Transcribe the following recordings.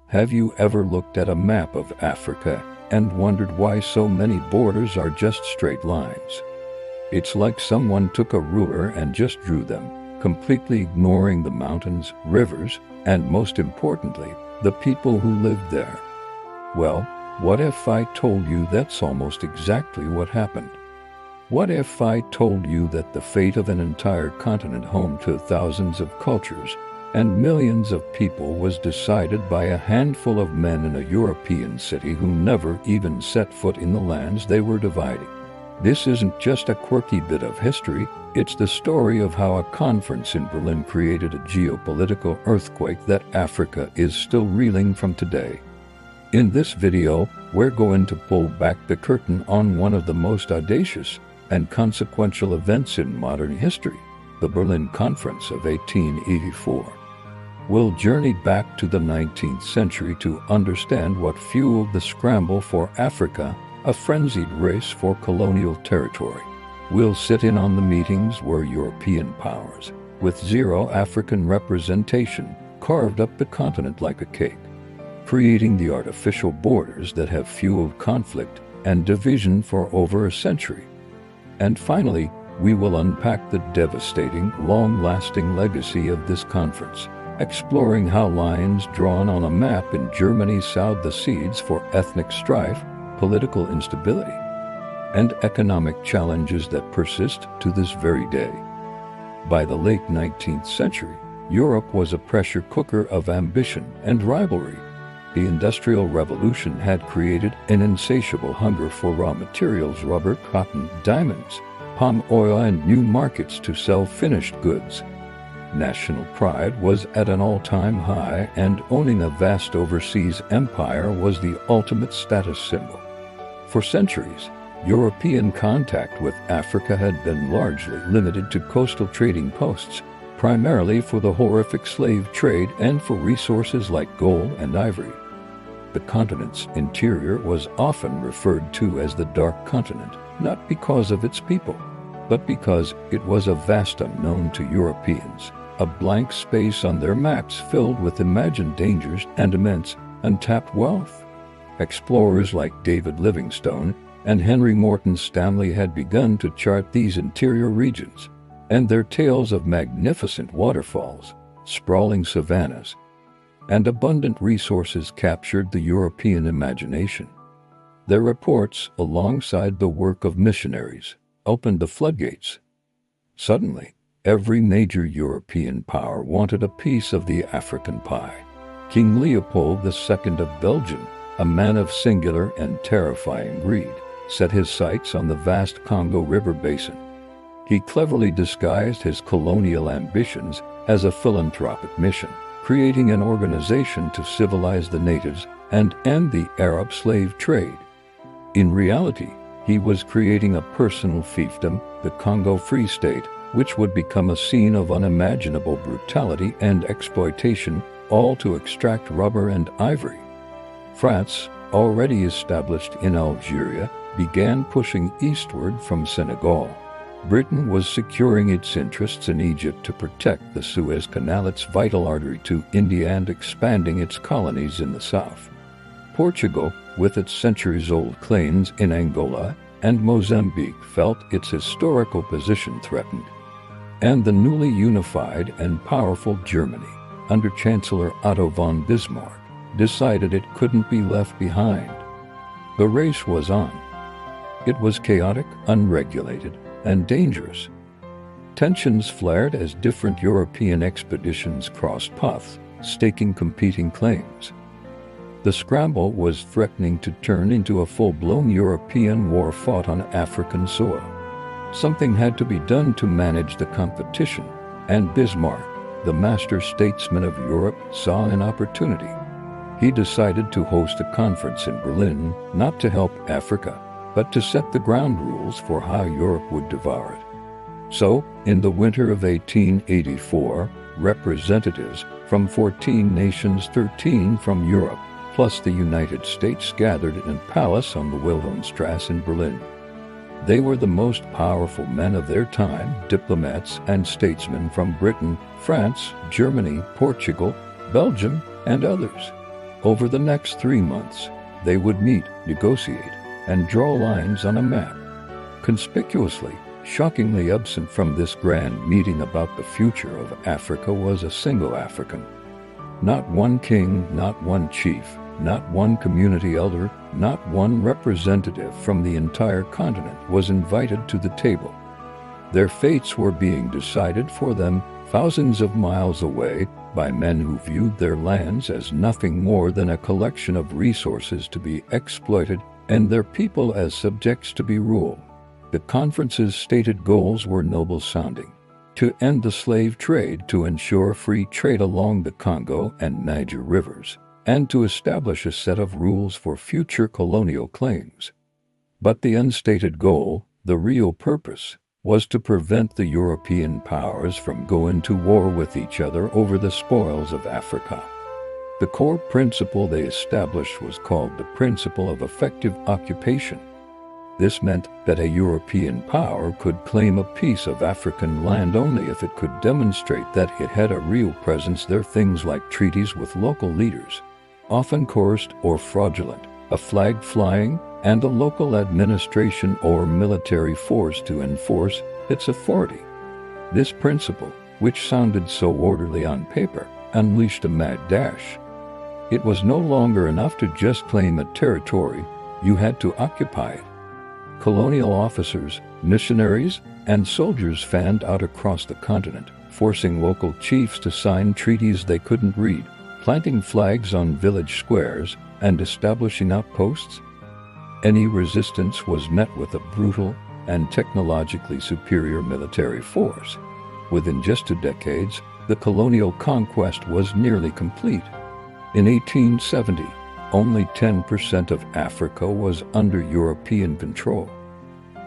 Have you ever looked at a map of Africa and wondered why so many borders are just straight lines? It's like someone took a ruler and just drew them, completely ignoring the mountains, rivers, and most importantly, the people who lived there. Well, what if I told you that's almost exactly what happened? What if I told you that the fate of an entire continent home to thousands of cultures and millions of people was decided by a handful of men in a European city who never even set foot in the lands they were dividing? This isn't just a quirky bit of history, it's the story of how a conference in Berlin created a geopolitical earthquake that Africa is still reeling from today. In this video, we're going to pull back the curtain on one of the most audacious and consequential events in modern history, the Berlin Conference of 1884. We'll journey back to the 19th century to understand what fueled the scramble for Africa, a frenzied race for colonial territory. We'll sit in on the meetings where European powers, with zero African representation, carved up the continent like a cake, creating the artificial borders that have fueled conflict and division for over a century. And finally, we will unpack the devastating, long-lasting legacy of this conference, exploring how lines drawn on a map in Germany sowed the seeds for ethnic strife, political instability, and economic challenges that persist to this very day. By the late 19th century, Europe was a pressure cooker of ambition and rivalry. The Industrial Revolution had created an insatiable hunger for raw materials: rubber, cotton, diamonds, palm oil, and new markets to sell finished goods. National pride was at an all-time high, and owning a vast overseas empire was the ultimate status symbol. For centuries, European contact with Africa had been largely limited to coastal trading posts, primarily for the horrific slave trade and for resources like gold and ivory. The continent's interior was often referred to as the Dark Continent, not because of its people, but because it was a vast unknown to Europeans, a blank space on their maps filled with imagined dangers and immense, untapped wealth. Explorers like David Livingstone and Henry Morton Stanley had begun to chart these interior regions, and their tales of magnificent waterfalls, sprawling savannas, and abundant resources captured the European imagination. Their reports, alongside the work of missionaries, opened the floodgates. Suddenly, every major European power wanted a piece of the African pie. King Leopold II of Belgium, a man of singular and terrifying greed, set his sights on the vast Congo River basin. He cleverly disguised his colonial ambitions as a philanthropic mission, creating an organization to civilize the natives and end the Arab slave trade. In reality, he was creating a personal fiefdom, the Congo Free State, which would become a scene of unimaginable brutality and exploitation, all to extract rubber and ivory. France, already established in Algeria, began pushing eastward from Senegal. Britain was securing its interests in Egypt to protect the Suez Canal, its vital artery to India, and expanding its colonies in the south. Portugal, with its centuries-old claims in Angola and Mozambique, felt its historical position threatened. And the newly unified and powerful Germany, under Chancellor Otto von Bismarck, decided it couldn't be left behind. The race was on. It was chaotic, unregulated, and dangerous. Tensions flared as different European expeditions crossed paths, staking competing claims. The scramble was threatening to turn into a full-blown European war fought on African soil. Something had to be done to manage the competition, and Bismarck, the master statesman of Europe, saw an opportunity. He decided to host a conference in Berlin, not to help Africa, but to set the ground rules for how Europe would devour it. So, in the winter of 1884, representatives from 14 nations, 13 from Europe, plus the United States, gathered in a palace on the Wilhelmstrasse in Berlin. They were the most powerful men of their time, diplomats and statesmen from Britain, France, Germany, Portugal, Belgium, and others. Over the next 3 months, they would meet, negotiate, and draw lines on a map. Conspicuously, shockingly absent from this grand meeting about the future of Africa was a single African. Not one king, not one chief, not one community elder, not one representative from the entire continent was invited to the table. Their fates were being decided for them thousands of miles away by men who viewed their lands as nothing more than a collection of resources to be exploited and their people as subjects to be ruled. The conference's stated goals were noble-sounding: to end the slave trade, to ensure free trade along the Congo and Niger rivers, and to establish a set of rules for future colonial claims. But the unstated goal, the real purpose, was to prevent the European powers from going to war with each other over the spoils of Africa. The core principle they established was called the principle of effective occupation. This meant that a European power could claim a piece of African land only if it could demonstrate that it had a real presence there. Things like treaties with local leaders, often coerced or fraudulent, a flag flying, and a local administration or military force to enforce its authority. This principle, which sounded so orderly on paper, unleashed a mad dash. It was no longer enough to just claim a territory, you had to occupy it. Colonial officers, missionaries, and soldiers fanned out across the continent, forcing local chiefs to sign treaties they couldn't read, planting flags on village squares, and establishing outposts. Any resistance was met with a brutal and technologically superior military force. Within just 2 decades, the colonial conquest was nearly complete. In 1870, only 10% of Africa was under European control.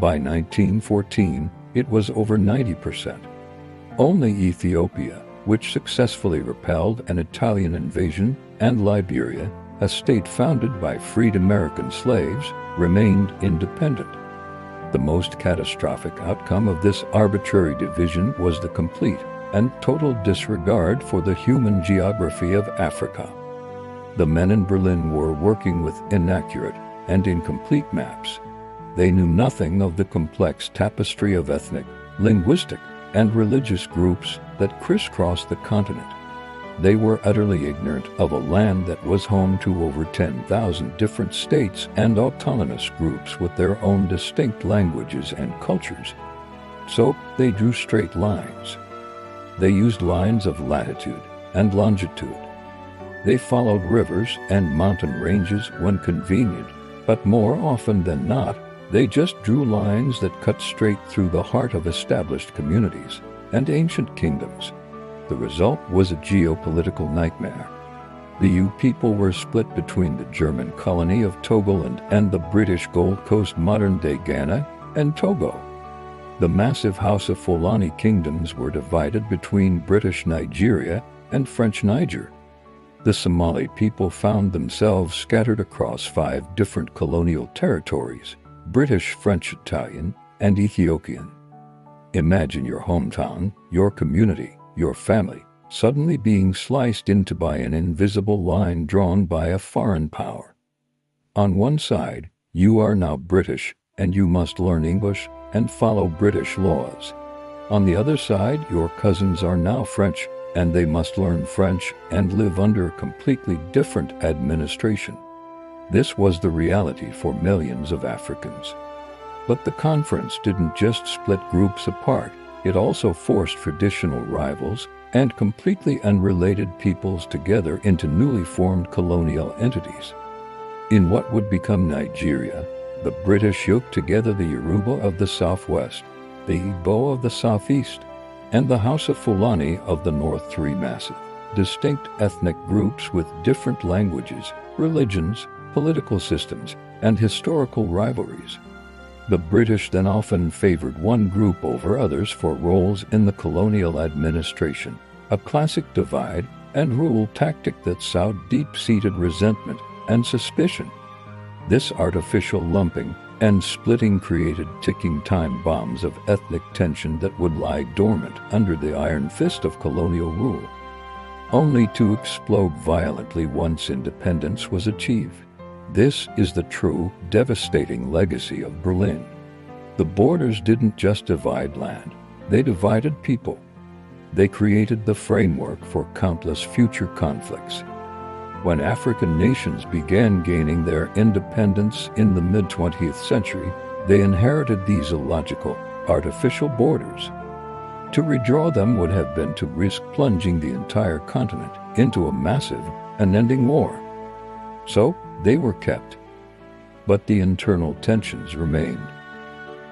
By 1914, it was over 90%. Only Ethiopia, which successfully repelled an Italian invasion, and Liberia, a state founded by freed American slaves, remained independent. The most catastrophic outcome of this arbitrary division was the complete and total disregard for the human geography of Africa. The men in Berlin were working with inaccurate and incomplete maps. They knew nothing of the complex tapestry of ethnic, linguistic, and religious groups that crisscrossed the continent. They were utterly ignorant of a land that was home to over 10,000 different states and autonomous groups with their own distinct languages and cultures. So they drew straight lines. They used lines of latitude and longitude. They followed rivers and mountain ranges when convenient, but more often than not, they just drew lines that cut straight through the heart of established communities and ancient kingdoms. The result was a geopolitical nightmare. The Yu people were split between the German colony of Togoland and the British Gold Coast, modern-day Ghana, and Togo. The massive Hausa Fulani kingdoms were divided between British Nigeria and French Niger. The Somali people found themselves scattered across 5 different colonial territories: British, French, Italian, and Ethiopian. Imagine your hometown, your community, your family, suddenly being sliced into by an invisible line drawn by a foreign power. On one side, you are now British, and you must learn English and follow British laws. On the other side, your cousins are now French, and they must learn French and live under a completely different administration. This was the reality for millions of Africans. But the conference didn't just split groups apart, it also forced traditional rivals and completely unrelated peoples together into newly formed colonial entities. In what would become Nigeria, the British yoked together the Yoruba of the southwest, the Igbo of the southeast, and the Hausa Fulani of the north, 3 massive, distinct ethnic groups with different languages, religions, political systems, and historical rivalries. The British then often favored one group over others for roles in the colonial administration, a classic divide and rule tactic that sowed deep-seated resentment and suspicion. This artificial lumping and splitting created ticking time bombs of ethnic tension that would lie dormant under the iron fist of colonial rule. only to explode violently once independence was achieved. This is the true, devastating legacy of Berlin. The borders didn't just divide land, they divided people. They created the framework for countless future conflicts. When African nations began gaining their independence in the mid-20th century, they inherited these illogical, artificial borders. To redraw them would have been to risk plunging the entire continent into a massive, unending war. So, they were kept. But the internal tensions remained.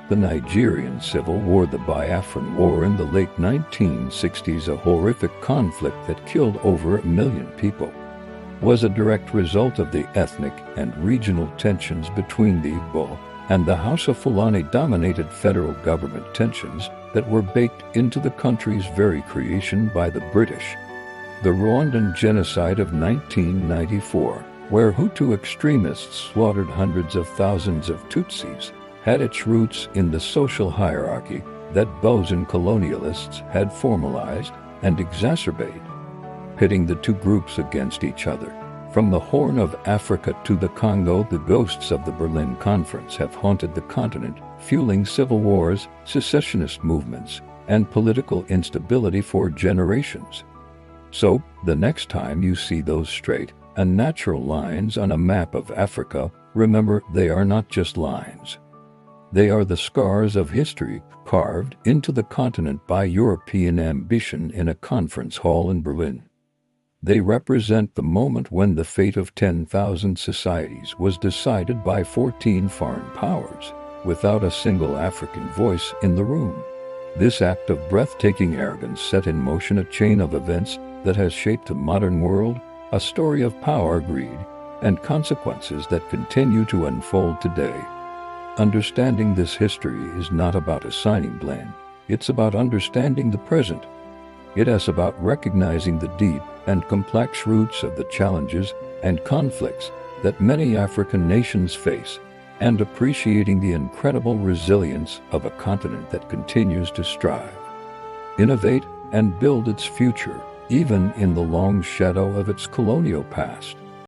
The Nigerian Civil War, the Biafran War in the late 1960s, a horrific conflict that killed over 1 million people, was a direct result of the ethnic and regional tensions between the Igbo and the Hausa Fulani-dominated federal government tensions that were baked into the country's very creation by the British. The Rwandan genocide of 1994, where Hutu extremists slaughtered hundreds of thousands of Tutsis, had its roots in the social hierarchy that Belgian colonialists had formalized and exacerbated, pitting the two groups against each other. From the Horn of Africa to the Congo, the ghosts of the Berlin Conference have haunted the continent, fueling civil wars, secessionist movements, and political instability for generations. So, the next time you see those straight and natural lines on a map of Africa, remember they are not just lines. They are the scars of history carved into the continent by European ambition in a conference hall in Berlin. They represent the moment when the fate of 10,000 societies was decided by 14 foreign powers, without a single African voice in the room. This act of breathtaking arrogance set in motion a chain of events that has shaped the modern world, a story of power, greed, and consequences that continue to unfold today. Understanding this history is not about assigning blame, it's about understanding the present. It is about recognizing the deep and complex roots of the challenges and conflicts that many African nations face, and appreciating the incredible resilience of a continent that continues to strive, innovate, and build its future, even in the long shadow of its colonial past.